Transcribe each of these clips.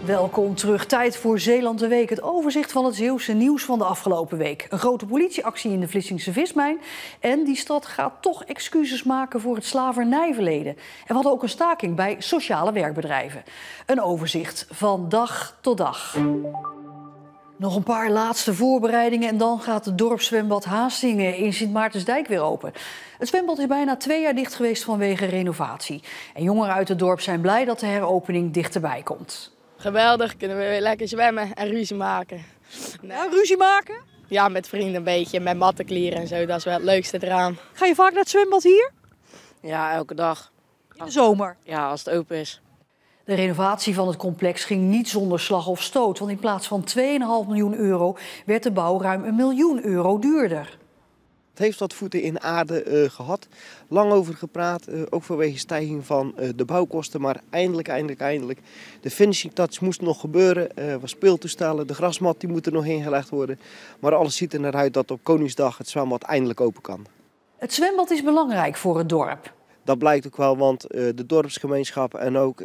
Welkom terug. Tijd voor Zeeland de Week. Het overzicht van het Zeeuwse nieuws van de afgelopen week. Een grote politieactie in de Vlissingse vismijn. En die stad gaat toch excuses maken voor het slavernijverleden. En we hadden ook een staking bij sociale werkbedrijven. Een overzicht van dag tot dag. Nog een paar laatste voorbereidingen en dan gaat het dorpszwembad Haastingen in Sint Maartensdijk weer open. Het zwembad is bijna 2 jaar dicht geweest vanwege renovatie. En jongeren uit het dorp zijn blij dat de heropening dichterbij komt. Geweldig, kunnen we weer lekker zwemmen en ruzie maken. Nou, ruzie maken? Ja, met vrienden een beetje, met mattenklieren en zo, dat is wel het leukste eraan. Ga je vaak naar het zwembad hier? Ja, elke dag. In de zomer? Ja, als het open is. De renovatie van het complex ging niet zonder slag of stoot. Want in plaats van 2,5 miljoen euro werd de bouw ruim 1 miljoen euro duurder. Het heeft wat voeten in aarde gehad. Lang over gepraat, ook vanwege stijging van de bouwkosten. Maar eindelijk. De finishing touch moest nog gebeuren. Wat speeltoestellen, de grasmat die moet er nog ingelegd worden. Maar alles ziet er naar uit dat op Koningsdag het zwembad eindelijk open kan. Het zwembad is belangrijk voor het dorp. Dat blijkt ook wel, want de dorpsgemeenschap en ook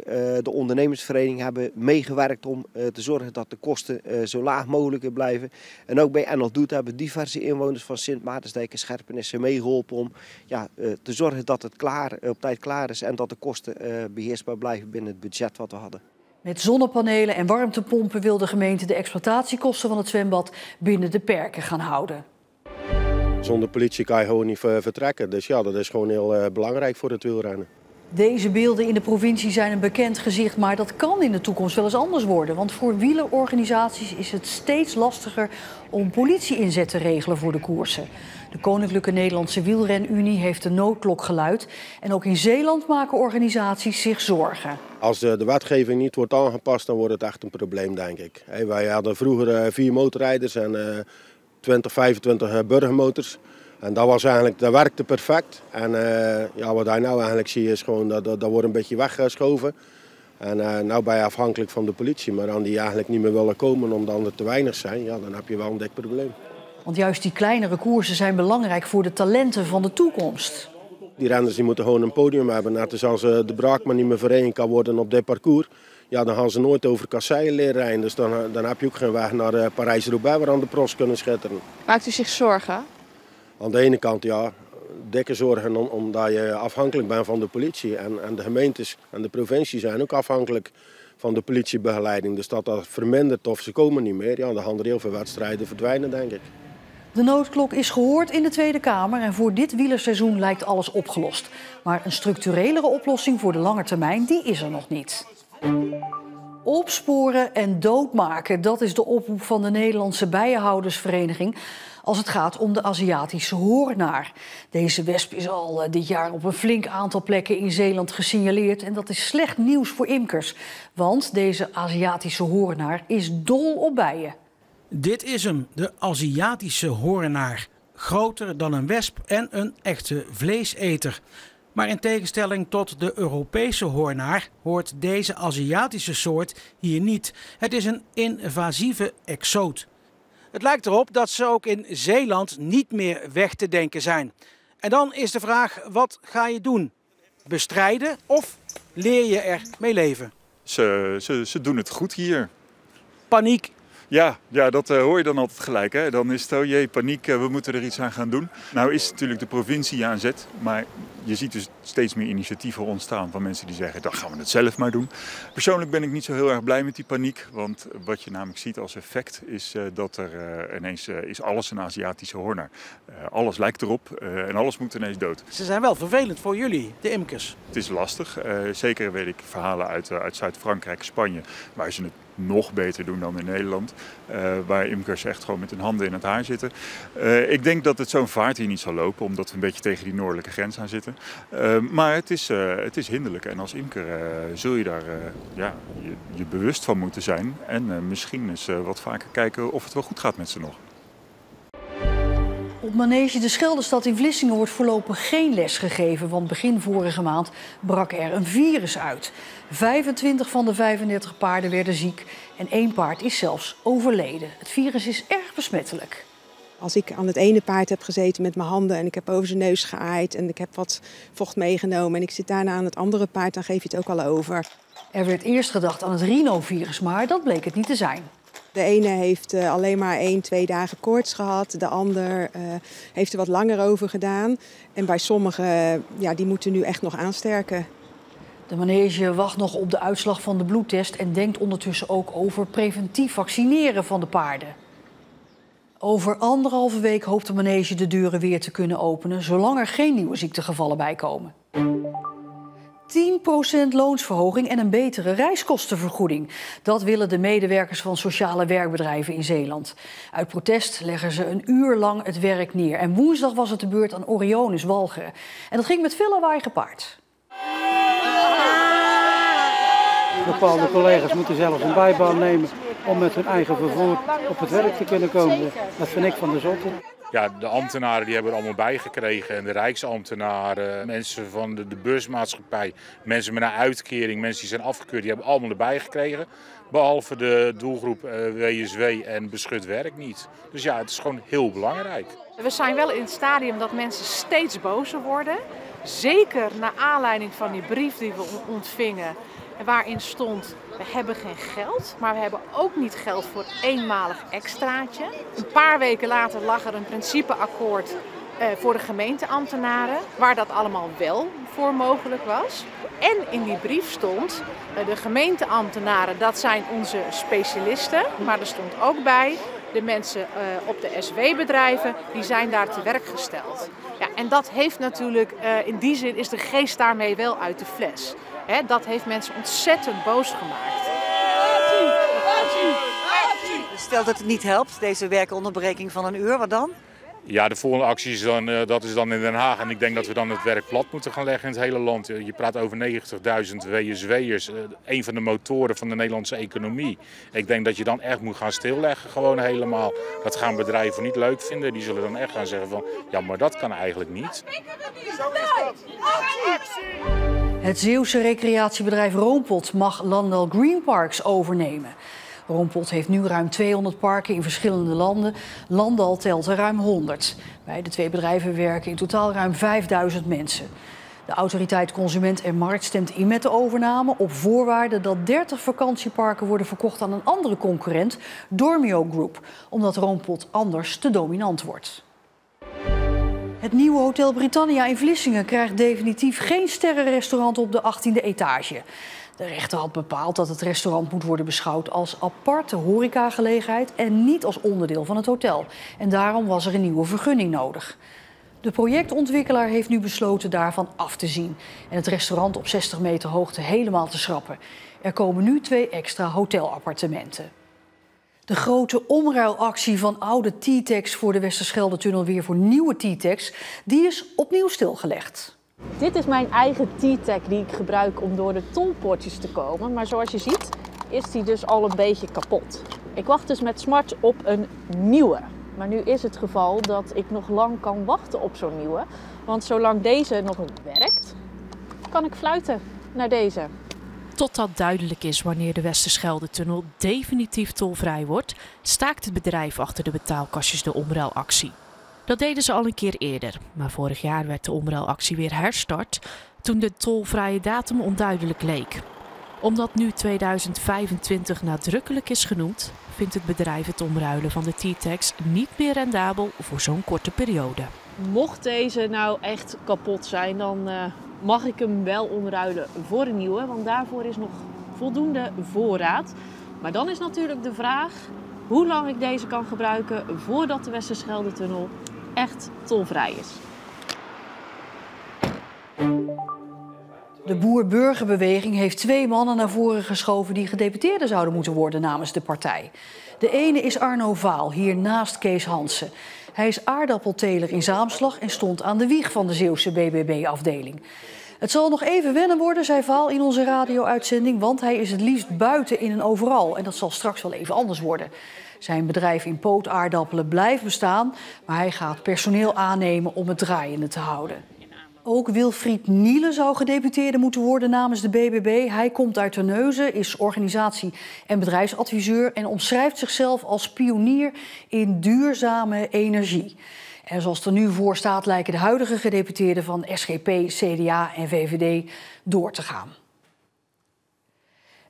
de ondernemersvereniging hebben meegewerkt om te zorgen dat de kosten zo laag mogelijk blijven. En ook bij NL Doet hebben diverse inwoners van Sint Maartensdijk en Scherpenisse meegeholpen om te zorgen dat het op tijd klaar is en dat de kosten beheersbaar blijven binnen het budget wat we hadden. Met zonnepanelen en warmtepompen wil de gemeente de exploitatiekosten van het zwembad binnen de perken gaan houden. Zonder politie kan je gewoon niet vertrekken. Dus ja, dat is gewoon heel belangrijk voor het wielrennen. Deze beelden in de provincie zijn een bekend gezicht, maar dat kan in de toekomst wel eens anders worden. Want voor wielerorganisaties is het steeds lastiger om politie-inzet te regelen voor de koersen. De Koninklijke Nederlandse Wielrenunie heeft de noodklok geluid. En ook in Zeeland maken organisaties zich zorgen. Als de wetgeving niet wordt aangepast, dan wordt het echt een probleem, denk ik. Wij hadden vroeger 4 motorrijders en 20, 25 burgermotors. En dat werkte perfect. En wat je nou eigenlijk ziet is gewoon dat wordt een beetje weggeschoven. En nou ben je afhankelijk van de politie. Maar als die eigenlijk niet meer willen komen omdat er te weinig zijn, ja, dan heb je wel een dik probleem. Want juist die kleinere koersen zijn belangrijk voor de talenten van de toekomst. Die renners die moeten gewoon een podium hebben. Net als de Braakman niet meer verenigd kan worden op dit parcours. Ja, dan gaan ze nooit over Kasseien leren rijden. Dus dan heb je ook geen weg naar Parijs-Roubaix waar aan de pros kunnen schitteren. Maakt u zich zorgen? Aan de ene kant ja, dikke zorgen omdat je afhankelijk bent van de politie. En de gemeentes en de provincie zijn ook afhankelijk van de politiebegeleiding. Dus dat vermindert of ze komen niet meer. Ja, dan gaan er heel veel wedstrijden verdwijnen, denk ik. De noodklok is gehoord in de Tweede Kamer en voor dit wielerseizoen lijkt alles opgelost. Maar een structurelere oplossing voor de lange termijn, die is er nog niet. Opsporen en doodmaken, dat is de oproep van de Nederlandse Bijenhoudersvereniging als het gaat om de Aziatische hoornaar. Deze wesp is al dit jaar op een flink aantal plekken in Zeeland gesignaleerd en dat is slecht nieuws voor imkers. Want deze Aziatische hoornaar is dol op bijen. Dit is hem, de Aziatische hoornaar. Groter dan een wesp en een echte vleeseter. Maar in tegenstelling tot de Europese hoornaar hoort deze Aziatische soort hier niet. Het is een invasieve exoot. Het lijkt erop dat ze ook in Zeeland niet meer weg te denken zijn. En dan is de vraag, wat ga je doen? Bestrijden of leer je er mee leven? Ze doen het goed hier. Paniek. Ja, dat hoor je dan altijd gelijk. Hè? Dan is het, oh jee, paniek, we moeten er iets aan gaan doen. Nou is natuurlijk de provincie aan zet, maar je ziet dus steeds meer initiatieven ontstaan van mensen die zeggen, dan gaan we het zelf maar doen. Persoonlijk ben ik niet zo heel erg blij met die paniek, want wat je namelijk ziet als effect is dat er ineens is alles een Aziatische hoornaar. Alles lijkt erop en alles moet ineens dood. Ze zijn wel vervelend voor jullie, de imkers. Het is lastig, zeker weet ik verhalen uit Zuid-Frankrijk, Spanje, waar ze het nog beter doen dan in Nederland. Waar imkers echt gewoon met hun handen in het haar zitten. Ik denk dat het zo'n vaart hier niet zal lopen, omdat we een beetje tegen die noordelijke grens aan zitten. Maar het is hinderlijk en als imker zul je daar je bewust van moeten zijn. En misschien eens wat vaker kijken of het wel goed gaat met ze nog. Op Manege de Scheldestad in Vlissingen wordt voorlopig geen les gegeven, want begin vorige maand brak er een virus uit. 25 van de 35 paarden werden ziek en 1 paard is zelfs overleden. Het virus is erg besmettelijk. Als ik aan het ene paard heb gezeten met mijn handen en ik heb over zijn neus geaaid en ik heb wat vocht meegenomen en ik zit daarna aan het andere paard, dan geef je het ook al over. Er werd eerst gedacht aan het rhinovirus, maar dat bleek het niet te zijn. De ene heeft alleen maar 1-2 dagen koorts gehad. De ander heeft er wat langer over gedaan. En bij sommigen, die moeten nu echt nog aansterken. De manege wacht nog op de uitslag van de bloedtest en denkt ondertussen ook over preventief vaccineren van de paarden. Over 1,5 week hoopt de manege de deuren weer te kunnen openen, zolang er geen nieuwe ziektegevallen bijkomen. 10% loonsverhoging en een betere reiskostenvergoeding. Dat willen de medewerkers van sociale werkbedrijven in Zeeland. Uit protest leggen ze een uur lang het werk neer. En woensdag was het de beurt aan Orionis Walcheren. En dat ging met veel lawaai gepaard. Bepaalde collega's moeten zelfs een bijbaan nemen om met hun eigen vervoer op het werk te kunnen komen. Dat vind ik van de zotte. Ja, de ambtenaren die hebben er allemaal bijgekregen en de rijksambtenaren, mensen van de busmaatschappij, mensen met een uitkering, mensen die zijn afgekeurd, die hebben allemaal erbij gekregen. Behalve de doelgroep WSW en beschut werk niet. Dus ja, het is gewoon heel belangrijk. We zijn wel in het stadium dat mensen steeds bozer worden. Zeker naar aanleiding van die brief die we ontvingen. Waarin stond, we hebben geen geld, maar we hebben ook niet geld voor eenmalig extraatje. Een paar weken later lag er een principeakkoord voor de gemeenteambtenaren, waar dat allemaal wel voor mogelijk was. En in die brief stond, de gemeenteambtenaren, dat zijn onze specialisten, maar er stond ook bij, de mensen op de SW-bedrijven, die zijn daar te werk gesteld. Ja, en dat heeft natuurlijk, in die zin is de geest daarmee wel uit de fles. Dat heeft mensen ontzettend boos gemaakt. Stel dat het niet helpt, deze werkonderbreking van een uur, wat dan? Ja, de volgende actie is dan, dat is dan in Den Haag. En ik denk dat we dan het werk plat moeten gaan leggen in het hele land. Je praat over 90.000 WSW'ers, een van de motoren van de Nederlandse economie. Ik denk dat je dan echt moet gaan stilleggen, gewoon helemaal. Dat gaan bedrijven niet leuk vinden. Die zullen dan echt gaan zeggen van, ja, maar dat kan eigenlijk niet. Het Zeeuwse recreatiebedrijf Roompot mag Landal Green Parks overnemen. Roompot heeft nu ruim 200 parken in verschillende landen. Landal telt er ruim 100. Bij de twee bedrijven werken in totaal ruim 5000 mensen. De autoriteit Consument en Markt stemt in met de overname op voorwaarde dat 30 vakantieparken worden verkocht aan een andere concurrent, Dormio Group, omdat Roompot anders te dominant wordt. Het nieuwe Hotel Britannia in Vlissingen krijgt definitief geen sterrenrestaurant op de 18e etage. De rechter had bepaald dat het restaurant moet worden beschouwd als aparte horecagelegenheid en niet als onderdeel van het hotel. En daarom was er een nieuwe vergunning nodig. De projectontwikkelaar heeft nu besloten daarvan af te zien en het restaurant op 60 meter hoogte helemaal te schrappen. Er komen nu 2 extra hotelappartementen. De grote omruilactie van oude T-Tex voor de Westerschelde-tunnel weer voor nieuwe T-Tex, die is opnieuw stilgelegd. Dit is mijn eigen T-Tag die ik gebruik om door de tolpoortjes te komen. Maar zoals je ziet is die dus al een beetje kapot. Ik wacht dus met smart op een nieuwe. Maar nu is het geval dat ik nog lang kan wachten op zo'n nieuwe. Want zolang deze nog werkt, kan ik fluiten naar deze. Totdat duidelijk is wanneer de Westerschelde-tunnel definitief tolvrij wordt, staakt het bedrijf achter de betaalkastjes de omruilactie. Dat deden ze al een keer eerder, maar vorig jaar werd de omruilactie weer herstart toen de tolvrije datum onduidelijk leek. Omdat nu 2025 nadrukkelijk is genoemd, vindt het bedrijf het omruilen van de T-Tex niet meer rendabel voor zo'n korte periode. Mocht deze nou echt kapot zijn, dan mag ik hem wel omruilen voor een nieuwe, want daarvoor is nog voldoende voorraad. Maar dan is natuurlijk de vraag hoe lang ik deze kan gebruiken voordat de Westerschelde-tunnel echt tolvrij is. De Boer-Burgerbeweging heeft 2 mannen naar voren geschoven die gedeputeerde zouden moeten worden namens de partij. De ene is Arno Vaal, hier naast Kees Hansen. Hij is aardappelteler in Zaamslag en stond aan de wieg van de Zeeuwse BBB-afdeling. Het zal nog even wennen worden, zei Vaal in onze radio-uitzending, want hij is het liefst buiten in een overal. En dat zal straks wel even anders worden. Zijn bedrijf in pootaardappelen blijft bestaan, maar hij gaat personeel aannemen om het draaiende te houden. Ook Wilfried Nielen zou gedeputeerde moeten worden namens de BBB. Hij komt uit Terneuzen, is organisatie- en bedrijfsadviseur en omschrijft zichzelf als pionier in duurzame energie. En zoals het er nu voor staat lijken de huidige gedeputeerden van SGP, CDA en VVD door te gaan.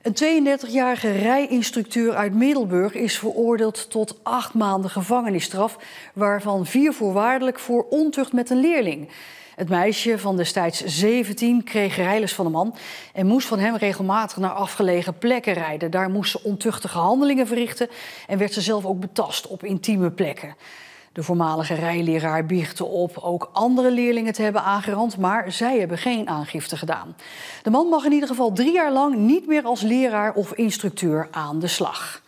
Een 32-jarige rijinstructeur uit Middelburg is veroordeeld tot 8 maanden gevangenisstraf, waarvan 4 voorwaardelijk voor ontucht met een leerling. Het meisje van destijds 17 kreeg rijles van de man en moest van hem regelmatig naar afgelegen plekken rijden. Daar moest ze ontuchtige handelingen verrichten en werd ze zelf ook betast op intieme plekken. De voormalige rijleraar biechtte op ook andere leerlingen te hebben aangerand, maar zij hebben geen aangifte gedaan. De man mag in ieder geval 3 jaar lang niet meer als leraar of instructeur aan de slag.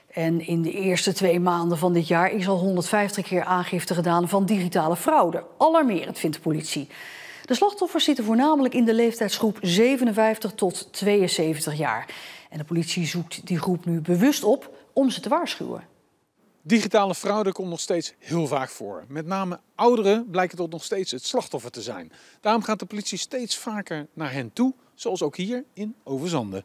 En in de eerste 2 maanden van dit jaar is al 150 keer aangifte gedaan van digitale fraude. Alarmerend, vindt de politie. De slachtoffers zitten voornamelijk in de leeftijdsgroep 57 tot 72 jaar. En de politie zoekt die groep nu bewust op om ze te waarschuwen. Digitale fraude komt nog steeds heel vaak voor. Met name ouderen blijken tot nog steeds het slachtoffer te zijn. Daarom gaat de politie steeds vaker naar hen toe, zoals ook hier in Overzande.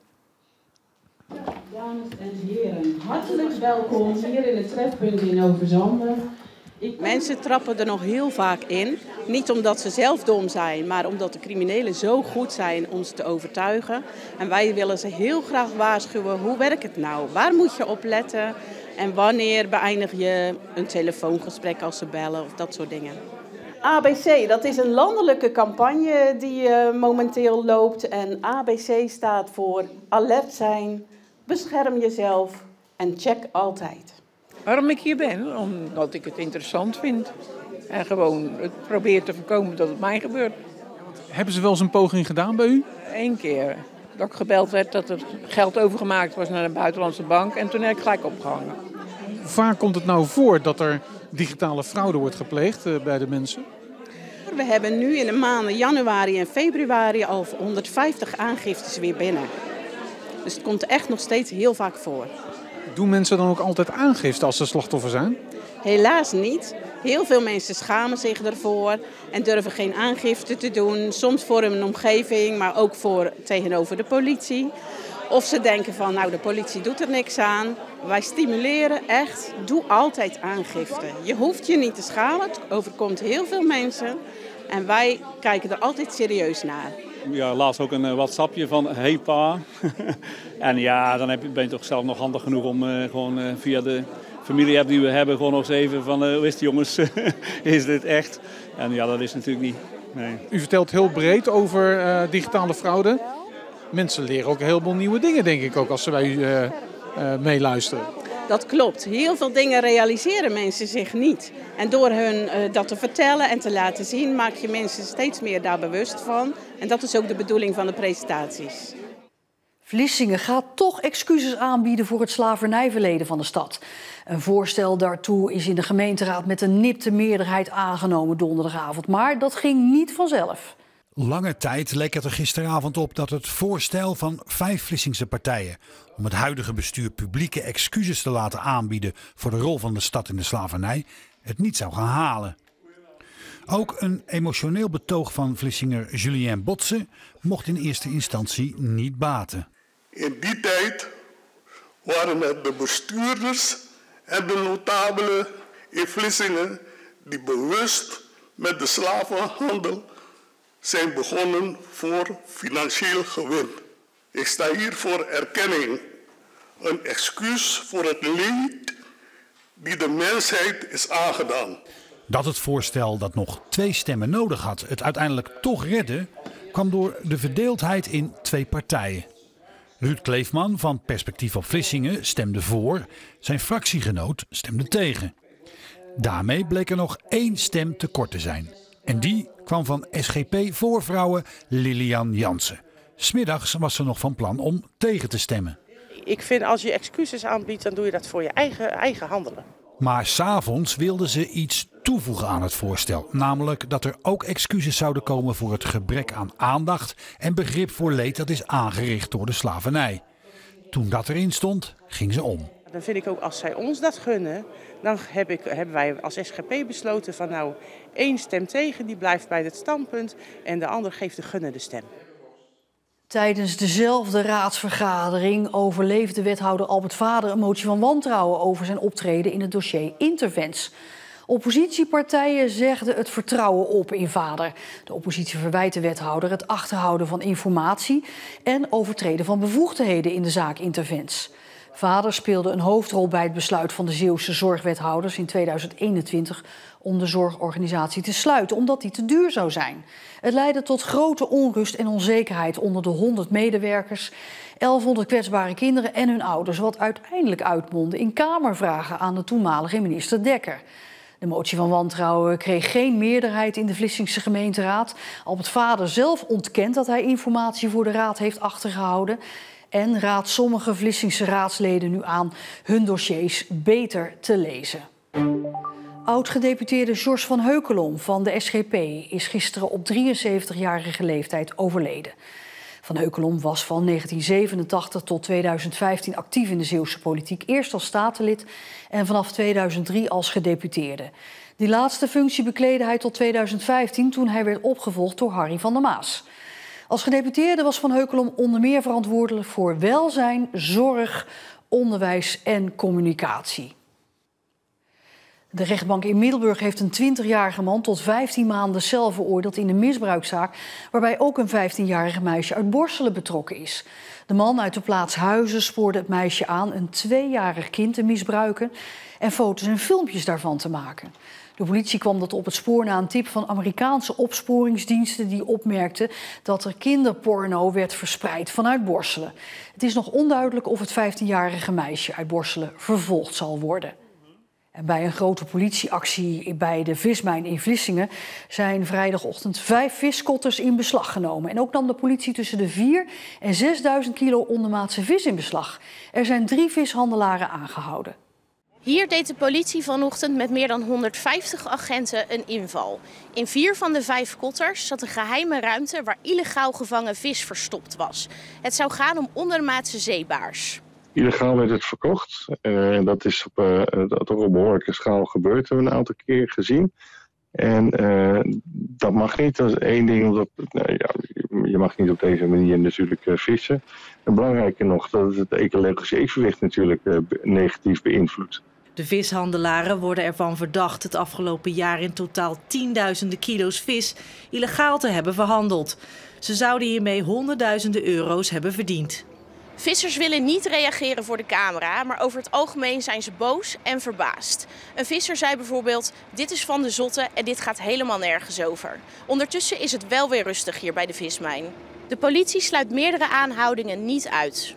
Dames en heren, hartelijk welkom hier in het trefpunt in Overzande. Mensen trappen er nog heel vaak in. Niet omdat ze zelf dom zijn, maar omdat de criminelen zo goed zijn ons te overtuigen. En wij willen ze heel graag waarschuwen, hoe werkt het nou? Waar moet je op letten? En wanneer beëindig je een telefoongesprek als ze bellen of dat soort dingen? ABC, dat is een landelijke campagne die momenteel loopt. En ABC staat voor alert zijn, bescherm jezelf en check altijd. Waarom ik hier ben? Omdat ik het interessant vind. En gewoon het probeer te voorkomen dat het mij gebeurt. Hebben ze wel eens een poging gedaan bij u? 1 keer. Dat ik gebeld werd dat er geld overgemaakt was naar een buitenlandse bank. En toen heb ik gelijk opgehangen. Hoe vaak komt het nou voor dat er digitale fraude wordt gepleegd bij de mensen? We hebben nu in de maanden januari en februari al 150 aangiftes weer binnen. Dus het komt echt nog steeds heel vaak voor. Doen mensen dan ook altijd aangifte als ze slachtoffer zijn? Helaas niet. Heel veel mensen schamen zich ervoor en durven geen aangifte te doen. Soms voor hun omgeving, maar ook tegenover de politie. Of ze denken van, nou, de politie doet er niks aan. Wij stimuleren echt, doe altijd aangifte. Je hoeft je niet te schamen, het overkomt heel veel mensen. En wij kijken er altijd serieus naar. Ja, laatst ook een WhatsAppje van hey pa. En ja, dan ben je toch zelf nog handig genoeg om gewoon via de familie-app die we hebben... gewoon nog eens even van hoe is het jongens, is dit echt? En ja, dat is natuurlijk niet. Nee. U vertelt heel breed over digitale fraude. Mensen leren ook een heleboel nieuwe dingen, denk ik ook, als ze bij u meeluisteren. Dat klopt. Heel veel dingen realiseren mensen zich niet. En door hun dat te vertellen en te laten zien, maak je mensen steeds meer daar bewust van. En dat is ook de bedoeling van de presentaties. Vlissingen gaat toch excuses aanbieden voor het slavernijverleden van de stad. Een voorstel daartoe is in de gemeenteraad met een nipte meerderheid aangenomen donderdagavond. Maar dat ging niet vanzelf. Lange tijd leek het er gisteravond op dat het voorstel van 5 Vlissingse partijen om het huidige bestuur publieke excuses te laten aanbieden voor de rol van de stad in de slavernij het niet zou gaan halen. Ook een emotioneel betoog van Vlissinger Julien Botsen mocht in eerste instantie niet baten. In die tijd waren het de bestuurders en de notabelen in Vlissingen die bewust met de slavenhandel zijn begonnen voor financieel gewin. Ik sta hier voor erkenning, een excuus voor het leed die de mensheid is aangedaan. Dat het voorstel dat nog 2 stemmen nodig had het uiteindelijk toch redde, kwam door de verdeeldheid in 2 partijen. Ruud Kleefman van Perspectief op Vlissingen stemde voor, zijn fractiegenoot stemde tegen. Daarmee bleek er nog 1 stem tekort te zijn. En die kwam van SGP-voorvrouwe Lilian Jansen. 's Middags was ze nog van plan om tegen te stemmen. Ik vind als je excuses aanbiedt, dan doe je dat voor je eigen handelen. Maar 's avonds wilde ze iets toevoegen aan het voorstel. Namelijk dat er ook excuses zouden komen voor het gebrek aan aandacht en begrip voor leed dat is aangericht door de slavernij. Toen dat erin stond, ging ze om. Dan vind ik ook, als zij ons dat gunnen, dan hebben wij als SGP besloten van nou, 1 stem tegen, die blijft bij het standpunt en de ander geeft de gunnende stem. Tijdens dezelfde raadsvergadering overleefde wethouder Albert Vader een motie van wantrouwen over zijn optreden in het dossier Intervents. Oppositiepartijen zegden het vertrouwen op in Vader. De oppositie verwijt de wethouder het achterhouden van informatie en overtreden van bevoegdheden in de zaak Intervents. Vader speelde een hoofdrol bij het besluit van de Zeeuwse zorgwethouders in 2021 om de zorgorganisatie te sluiten, omdat die te duur zou zijn. Het leidde tot grote onrust en onzekerheid onder de 100 medewerkers, 1100 kwetsbare kinderen en hun ouders, wat uiteindelijk uitmondde in Kamervragen aan de toenmalige minister Dekker. De motie van wantrouwen kreeg geen meerderheid in de Vlissingse gemeenteraad. Albert Vader zelf ontkent dat hij informatie voor de raad heeft achtergehouden en raadt sommige Vlissingse raadsleden nu aan hun dossiers beter te lezen. Oud-gedeputeerde George van Heukelom van de SGP is gisteren op 73-jarige leeftijd overleden. Van Heukelom was van 1987 tot 2015 actief in de Zeeuwse politiek. Eerst als statenlid en vanaf 2003 als gedeputeerde. Die laatste functie bekleedde hij tot 2015 toen hij werd opgevolgd door Harry van der Maas. Als gedeputeerde was Van Heukelom onder meer verantwoordelijk voor welzijn, zorg, onderwijs en communicatie. De rechtbank in Middelburg heeft een 20-jarige man tot 15 maanden cel veroordeeld in een misbruikzaak, waarbij ook een 15-jarige meisje uit Borselen betrokken is. De man uit de plaats Huizen spoorde het meisje aan een 2-jarig kind te misbruiken en foto's en filmpjes daarvan te maken. De politie kwam dat op het spoor na een tip van Amerikaanse opsporingsdiensten die opmerkten dat er kinderporno werd verspreid vanuit Borselen. Het is nog onduidelijk of het 15-jarige meisje uit Borselen vervolgd zal worden. En bij een grote politieactie bij de vismijn in Vlissingen zijn vrijdagochtend 5 viskotters in beslag genomen. En ook nam de politie tussen de 4.000 en 6.000 kilo ondermaatse vis in beslag. Er zijn 3 vishandelaren aangehouden. Hier deed de politie vanochtend met meer dan 150 agenten een inval. In 4 van de 5 kotters zat een geheime ruimte waar illegaal gevangen vis verstopt was. Het zou gaan om ondermaatse zeebaars. Illegaal werd het verkocht. Dat is toch op behoorlijke schaal gebeurd, hebben we een aantal keer gezien. En dat mag niet. Dat is één ding, omdat je mag niet op deze manier natuurlijk vissen. En belangrijker nog, dat het ecologische evenwicht natuurlijk negatief beïnvloedt. De vishandelaren worden ervan verdacht het afgelopen jaar in totaal tienduizenden kilo's vis illegaal te hebben verhandeld. Ze zouden hiermee honderdduizenden euro's hebben verdiend. Vissers willen niet reageren voor de camera, maar over het algemeen zijn ze boos en verbaasd. Een visser zei bijvoorbeeld, dit is van de zotte en dit gaat helemaal nergens over. Ondertussen is het wel weer rustig hier bij de vismijn. De politie sluit meerdere aanhoudingen niet uit.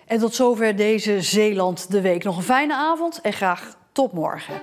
En tot zover deze Zeeland de Week. Nog een fijne avond en graag tot morgen.